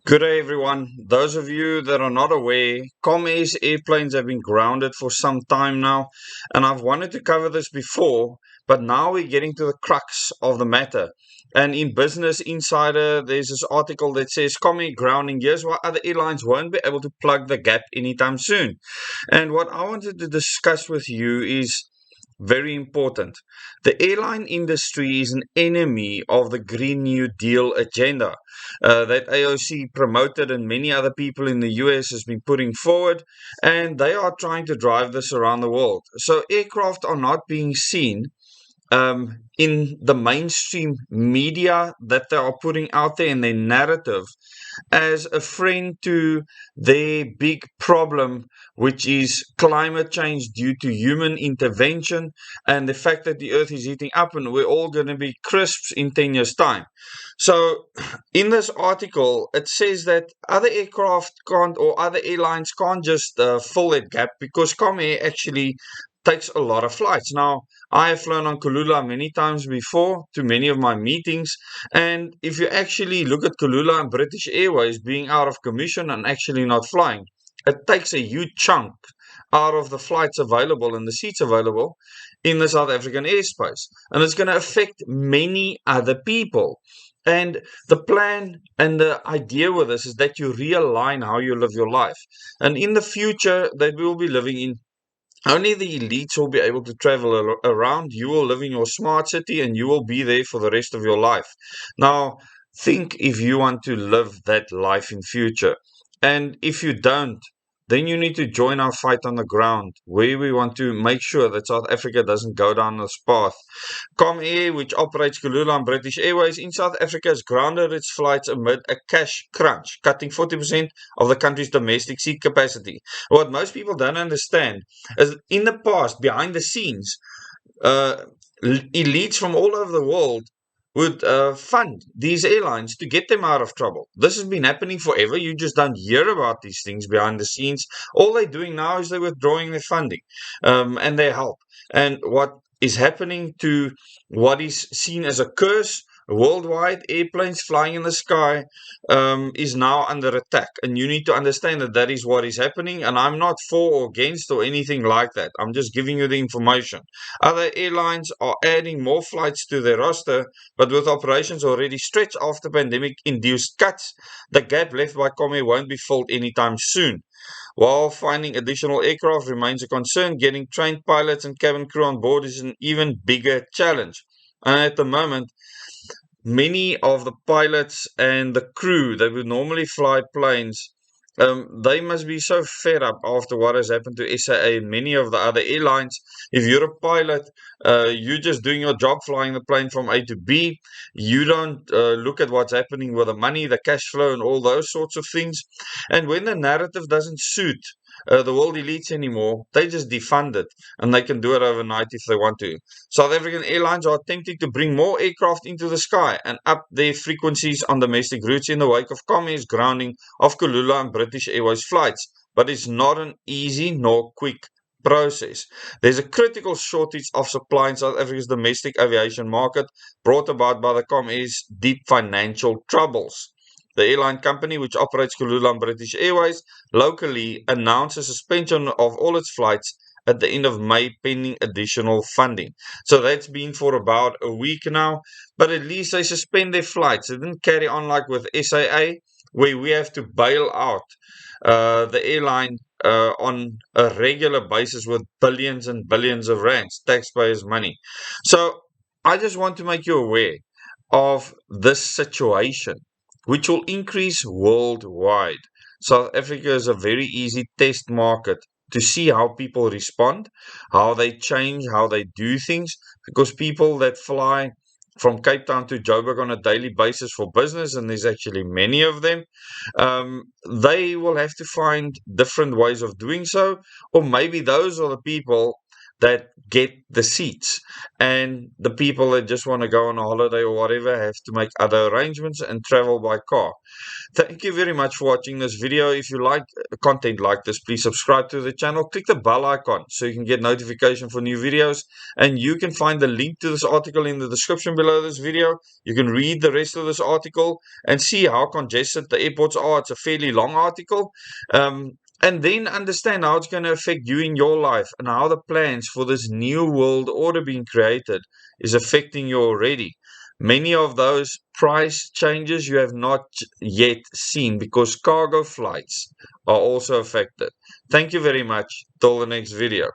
Good day, everyone. Those of you that are not aware, Comair's airplanes have been grounded for some time now, and I've wanted to cover this before, but now we're getting to the crux of the matter. And in Business Insider, there's this article that says Comair grounding. Here's why other airlines won't be able to plug the gap anytime soon. And what I wanted to discuss with you is very important. The airline industry is an enemy of the Green New Deal agenda that AOC promoted and many other people in the US has been putting forward, and they are trying to drive this around the world. So aircraft are not being seen in the mainstream media that they are putting out there in their narrative as a friend to their big problem, which is climate change due to human intervention and the fact that the earth is heating up and we're all going to be crisps in 10 years' time. So, in this article, it says that other aircraft can't or other airlines can't just fill that gap because Comair actually takes a lot of flights. Now, I have flown on Kulula many times before to many of my meetings, and if you actually look at Kulula and British Airways being out of commission and actually not flying, it takes a huge chunk out of the flights available and the seats available in the South African airspace. And it's going to affect many other people. And the plan and the idea with this is that you realign how you live your life. And in the future that we will be living in, only the elites will be able to travel around. You will live in your smart city and you will be there for the rest of your life. Now, think if you want to live that life in future. And if you don't, then you need to join our fight on the ground, where we want to make sure that South Africa doesn't go down this path. Comair, which operates Kulula and British Airways in South Africa, has grounded its flights amid a cash crunch, cutting 40% of the country's domestic seat capacity. What most people don't understand is in the past, behind the scenes, uh, elites from all over the world would fund these airlines to get them out of trouble. This has been happening forever. You just don't hear about these things behind the scenes. All they're doing now is they're withdrawing their funding and their help. And what is happening to what is seen as a curse worldwide, airplanes flying in the sky, is now under attack. And you need to understand that that is what is happening. And I'm not for or against or anything like that. I'm just giving you the information. Other airlines are adding more flights to their roster, but with operations already stretched after pandemic-induced cuts, the gap left by Comair won't be filled anytime soon. While finding additional aircraft remains a concern, getting trained pilots and cabin crew on board is an even bigger challenge. And at the moment, many of the pilots and the crew that would normally fly planes, they must be so fed up after what has happened to SAA and many of the other airlines. If you're a pilot, you're just doing your job flying the plane from A to B. You don't look at what's happening with the money, the cash flow, and all those sorts of things. And when the narrative doesn't suit the world elites anymore, they just defund it and they can do it overnight if they want to. South African airlines are attempting to bring more aircraft into the sky and up their frequencies on domestic routes in the wake of Comair's grounding of Kulula and British Airways flights, but it's not an easy nor quick process. There's a critical shortage of supply in South Africa's domestic aviation market, brought about by the Comair's deep financial troubles. The airline company, which operates Kulula and British Airways locally, announced a suspension of all its flights at the end of May pending additional funding. So that's been for about a week now, but at least they suspend their flights. They didn't carry on like with SAA, where we have to bail out the airline on a regular basis with billions and billions of rands, taxpayers' money. So I just want to make you aware of this situation, which will increase worldwide. South Africa is a very easy test market to see how people respond, how they change, how they do things, because people that fly from Cape Town to Joburg on a daily basis for business, and there's actually many of them, they will have to find different ways of doing so, or maybe those are the people that get the seats, and the people that just want to go on a holiday or whatever have to make other arrangements and travel by car. Thank you very much for watching this video. If you like content like this, please subscribe to the channel. Click the bell icon so you can get notification for new videos. And you can find the link to this article in the description below this video. You can read the rest of this article and see how congested the airports are. It's a fairly long article. And then understand how it's going to affect you in your life and how the plans for this new world order being created is affecting you already. Many of those price changes you have not yet seen because cargo flights are also affected. Thank you very much. Till the next video.